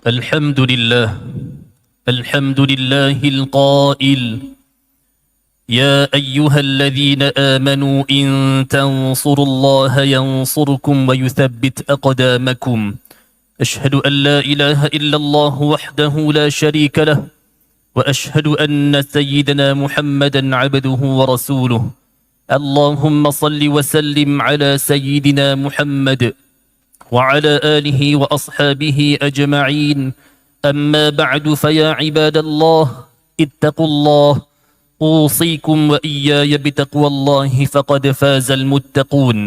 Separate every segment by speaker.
Speaker 1: الحمد لله. الحمد لله القائل: يا أيها الذين آمنوا إن تنصروا الله ينصركم ويثبت أقدامكم. أشهد أن لا إله إلا الله وحده لا شريك له، وأشهد أن سيدنا محمدا عبده ورسوله. اللهم صل وسلم على سيدنا محمد وعلى آله وأصحابه أجمعين. أما بعد، فيا عباد الله اتقوا الله، أوصيكم وإياي بتقوى الله فقد فاز المتقون.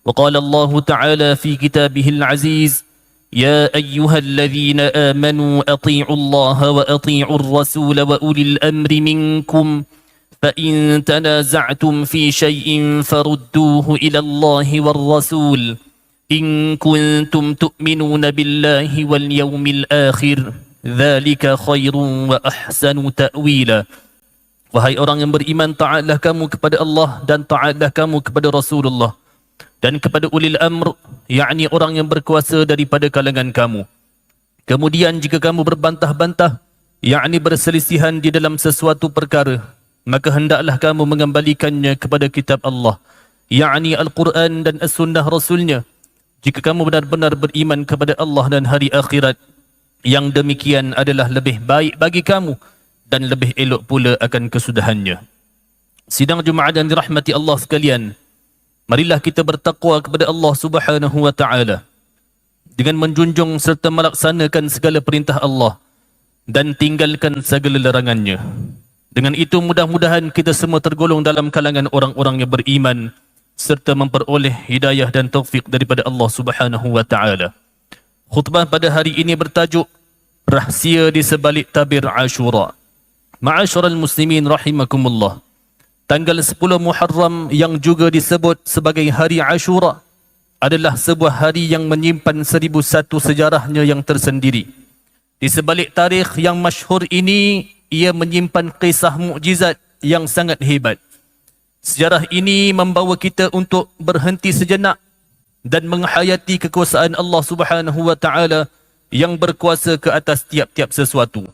Speaker 1: وقال الله تعالى في كتابه العزيز: يا أيها الذين آمنوا أطيعوا الله وأطيعوا الرسول وأولي الأمر منكم، فإن تنازعتم في شيء فردوه إلى الله والرسول إن كنتم تؤمنون بالله واليوم الآخر، ذلك خير وأحسن تأويلا. Wahai orang yang beriman, taatlah kamu kepada Allah dan taatlah kamu kepada Rasulullah dan kepada ulil amr, yakni orang yang berkuasa daripada kalangan kamu. Kemudian jika kamu berbantah-bantah, yakni berselisihan di dalam sesuatu perkara, maka hendaklah kamu mengembalikannya kepada kitab Allah, yakni Al-Quran dan As-Sunnah Rasulnya. Jika kamu benar-benar beriman kepada Allah dan hari akhirat, yang demikian adalah lebih baik bagi kamu dan lebih elok pula akan kesudahannya. Sidang Jumaat yang dirahmati Allah sekalian, marilah kita bertakwa kepada Allah Subhanahu wa taala dengan menjunjung serta melaksanakan segala perintah Allah dan tinggalkan segala larangannya. Dengan itu mudah-mudahan kita semua tergolong dalam kalangan orang-orang yang beriman serta memperoleh hidayah dan taufik daripada Allah Subhanahu wa taala. Khutbah pada hari ini bertajuk Rahsia di sebalik tabir Ashura. Ma'asyiral muslimin rahimakumullah. Tanggal 10 Muharram yang juga disebut sebagai hari Ashura adalah sebuah hari yang menyimpan 1001 sejarahnya yang tersendiri. Di sebalik tarikh yang masyhur ini, ia menyimpan kisah mukjizat yang sangat hebat. Sejarah ini membawa kita untuk berhenti sejenak dan menghayati kekuasaan Allah Subhanahu wa taala yang berkuasa ke atas tiap-tiap sesuatu.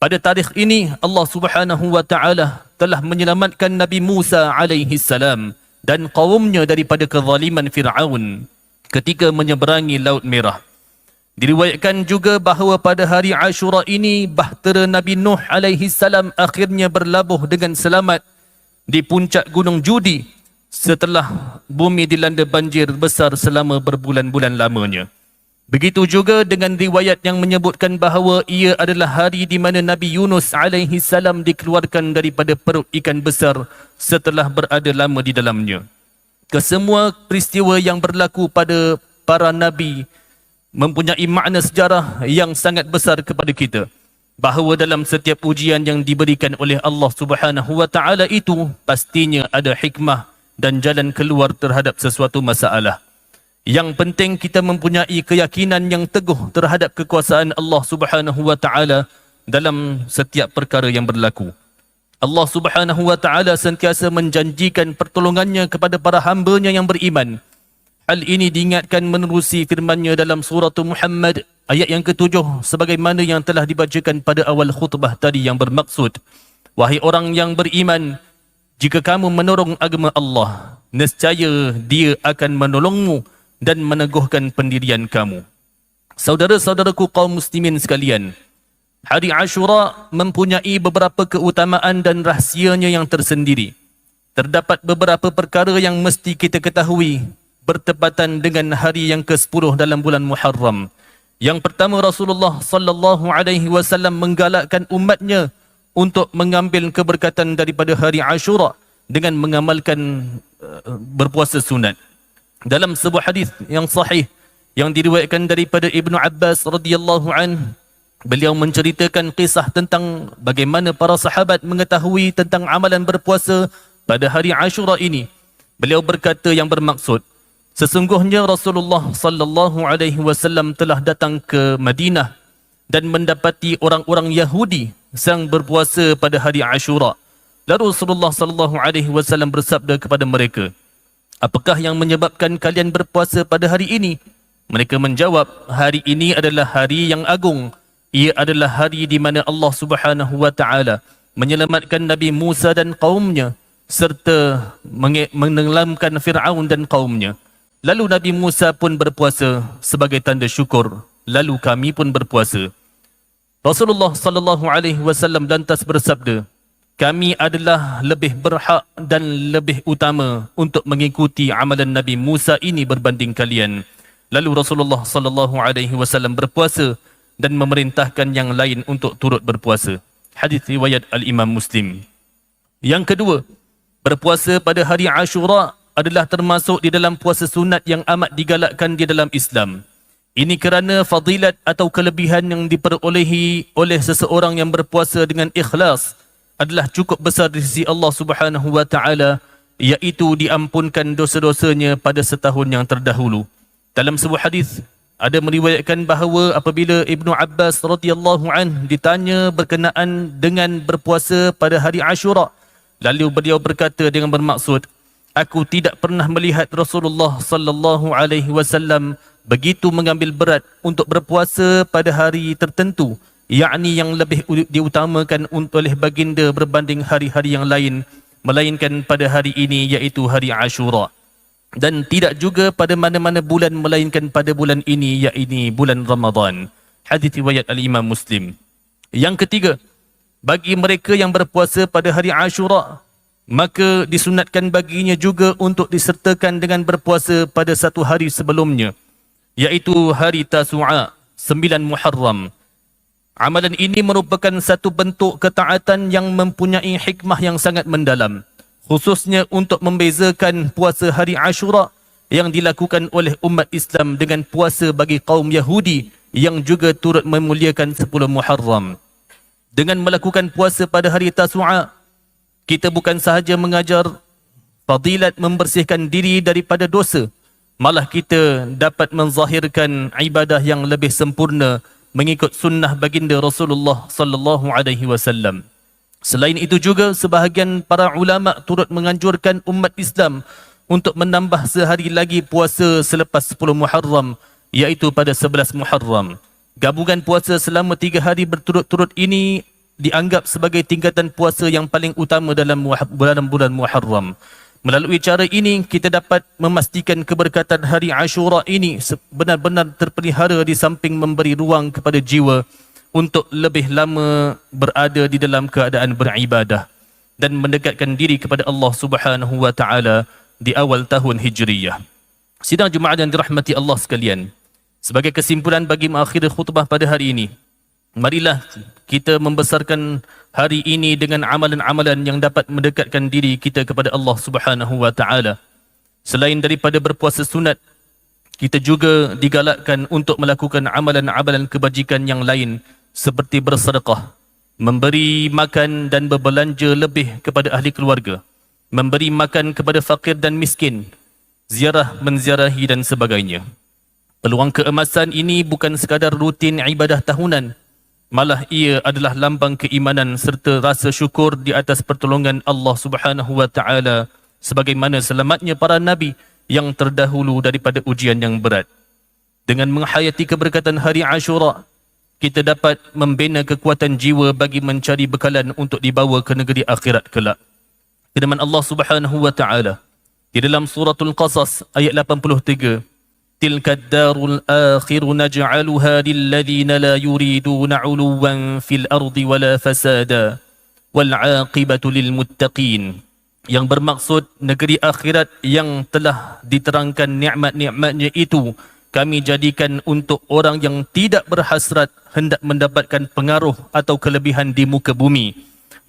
Speaker 1: Pada tarikh ini, Allah Subhanahu wa taala telah menyelamatkan Nabi Musa alaihi salam dan kaumnya daripada kezaliman Firaun ketika menyeberangi Laut Merah. Diriwayatkan juga bahawa pada hari Ashura ini bahtera Nabi Nuh alaihi salam akhirnya berlabuh dengan selamat di puncak Gunung Judi setelah bumi dilanda banjir besar selama berbulan-bulan lamanya. Begitu juga dengan riwayat yang menyebutkan bahawa ia adalah hari di mana Nabi Yunus alaihi salam dikeluarkan daripada perut ikan besar setelah berada lama di dalamnya. Kesemua peristiwa yang berlaku pada para nabi mempunyai makna sejarah yang sangat besar kepada kita, bahawa dalam setiap ujian yang diberikan oleh Allah Subhanahu wa taala itu pastinya ada hikmah dan jalan keluar terhadap sesuatu masalah. Yang penting kita mempunyai keyakinan yang teguh terhadap kekuasaan Allah Subhanahu wa taala dalam setiap perkara yang berlaku. Allah Subhanahu wa taala sentiasa menjanjikan pertolongannya kepada para hamba-Nya yang beriman. Hal ini diingatkan menerusi firman-Nya dalam surah Muhammad ayat yang ke-7 sebagaimana yang telah dibacakan pada awal khutbah tadi, yang bermaksud: wahai orang yang beriman, jika kamu menolong agama Allah, nescaya Dia akan menolongmu dan meneguhkan pendirian kamu. Saudara-saudaraku kaum muslimin sekalian, hari Ashura mempunyai beberapa keutamaan dan rahsianya yang tersendiri. Terdapat beberapa perkara yang mesti kita ketahui bertepatan dengan hari yang ke-10 dalam bulan Muharram. Yang pertama, Rasulullah sallallahu alaihi wasallam menggalakkan umatnya untuk mengambil keberkatan daripada hari Ashura dengan mengamalkan berpuasa sunat. Dalam sebuah hadis yang sahih yang diriwayatkan daripada Ibnu Abbas radhiyallahu an, beliau menceritakan kisah tentang bagaimana para sahabat mengetahui tentang amalan berpuasa pada hari Ashura ini. Beliau berkata yang bermaksud, sesungguhnya Rasulullah sallallahu alaihi wasallam telah datang ke Madinah dan mendapati orang-orang Yahudi sedang berpuasa pada hari Ashura. Lalu Rasulullah sallallahu alaihi wasallam bersabda kepada mereka, apakah yang menyebabkan kalian berpuasa pada hari ini? Mereka menjawab, hari ini adalah hari yang agung. Ia adalah hari di mana Allah Subhanahu wa taala menyelamatkan Nabi Musa dan kaumnya serta menenggelamkan Firaun dan kaumnya. Lalu Nabi Musa pun berpuasa sebagai tanda syukur. Lalu kami pun berpuasa. Rasulullah sallallahu alaihi wasallam lantas bersabda, kami adalah lebih berhak dan lebih utama untuk mengikuti amalan Nabi Musa ini berbanding kalian. Lalu Rasulullah sallallahu alaihi wasallam berpuasa dan memerintahkan yang lain untuk turut berpuasa. Hadis riwayat Al-Imam Muslim. Yang kedua, berpuasa pada hari Ashura adalah termasuk di dalam puasa sunat yang amat digalakkan di dalam Islam. Ini kerana fadilat atau kelebihan yang diperolehi oleh seseorang yang berpuasa dengan ikhlas adalah cukup besar di sisi Allah Subhanahu wa taala, iaitu diampunkan dosa-dosanya pada setahun yang terdahulu. Dalam sebuah hadis ada meriwayatkan bahawa apabila Ibnu Abbas radhiyallahu an ditanya berkenaan dengan berpuasa pada hari Ashura, lalu beliau berkata dengan bermaksud, aku tidak pernah melihat Rasulullah sallallahu alaihi wasallam begitu mengambil berat untuk berpuasa pada hari tertentu, yakni yang lebih diutamakan oleh baginda berbanding hari-hari yang lain, melainkan pada hari ini iaitu hari Ashura. Dan tidak juga pada mana-mana bulan melainkan pada bulan ini, iaitu bulan Ramadan. Hadis riwayat Al-Imam Muslim. Yang ketiga, bagi mereka yang berpuasa pada hari Ashura, maka disunatkan baginya juga untuk disertakan dengan berpuasa pada satu hari sebelumnya, iaitu hari Tasu'a, 9 Muharram. Amalan ini merupakan satu bentuk ketaatan yang mempunyai hikmah yang sangat mendalam, khususnya untuk membezakan puasa hari Ashura yang dilakukan oleh umat Islam dengan puasa bagi kaum Yahudi yang juga turut memuliakan 10 Muharram. Dengan melakukan puasa pada hari Tasu'a, kita bukan sahaja mengajar fadilat membersihkan diri daripada dosa, malah kita dapat menzahirkan ibadah yang lebih sempurna mengikut sunnah baginda Rasulullah sallallahu alaihi wasallam. Selain itu juga, sebahagian para ulama turut menganjurkan umat Islam untuk menambah sehari lagi puasa selepas 10 Muharram, iaitu pada 11 Muharram. Gabungan puasa selama 3 hari berturut-turut ini dianggap sebagai tingkatan puasa yang paling utama dalam bulan Muharram. Melalui cara ini, kita dapat memastikan keberkatan hari Ashura ini benar-benar terpelihara di samping memberi ruang kepada jiwa untuk lebih lama berada di dalam keadaan beribadah dan mendekatkan diri kepada Allah Subhanahu wa taala di awal tahun Hijriyah. Sidang Jumaat yang dirahmati Allah sekalian, sebagai kesimpulan bagi mengakhiri khutbah pada hari ini, marilah kita membesarkan hari ini dengan amalan-amalan yang dapat mendekatkan diri kita kepada Allah Subhanahu wa taala. Selain daripada berpuasa sunat, kita juga digalakkan untuk melakukan amalan-amalan kebajikan yang lain seperti bersedekah, memberi makan dan berbelanja lebih kepada ahli keluarga, memberi makan kepada fakir dan miskin, ziarah menziarahi dan sebagainya. Peluang keemasan ini bukan sekadar rutin ibadah tahunan, malah ia adalah lambang keimanan serta rasa syukur di atas pertolongan Allah Subhanahu wa taala sebagaimana selamatnya para nabi yang terdahulu daripada ujian yang berat. Dengan menghayati keberkatan hari Ashura, kita dapat membina kekuatan jiwa bagi mencari bekalan untuk dibawa ke negeri akhirat kelak. Firman Allah Subhanahu wa taala di dalam suratul Qasas ayat 83, tilka ad-darul akhir naj'aluha lil ladzina la yuriduna 'uluwan fil ardi wala fasada wal 'aqibatu lil muttaqin. Yang bermaksud negeri akhirat yang telah diterangkan nikmat-nikmatnya itu kami jadikan untuk orang yang tidak berhasrat hendak mendapatkan pengaruh atau kelebihan di muka bumi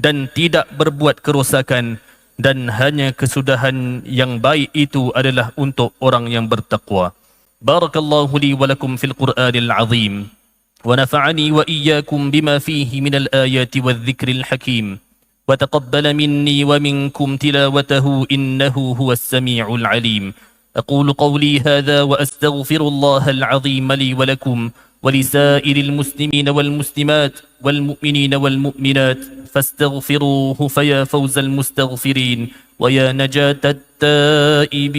Speaker 1: dan tidak berbuat kerosakan, dan hanya kesudahan yang baik itu adalah untuk orang yang bertakwa. Barakallahu li wa lakum fil Qur'anil azim wa nafa'ani wa iyyakum bima fihi minal ayati wadh-dhikril hakim wa taqabbala minni wa minkum tilawatahu innahu huwas sami'ul alim. أقول قولي هذا وأستغفر الله العظيم لي ولكم ولسائر المسلمين والمسلمات والمؤمنين والمؤمنات فاستغفروه فيا فوز المستغفرين ويا نجاة التائبين.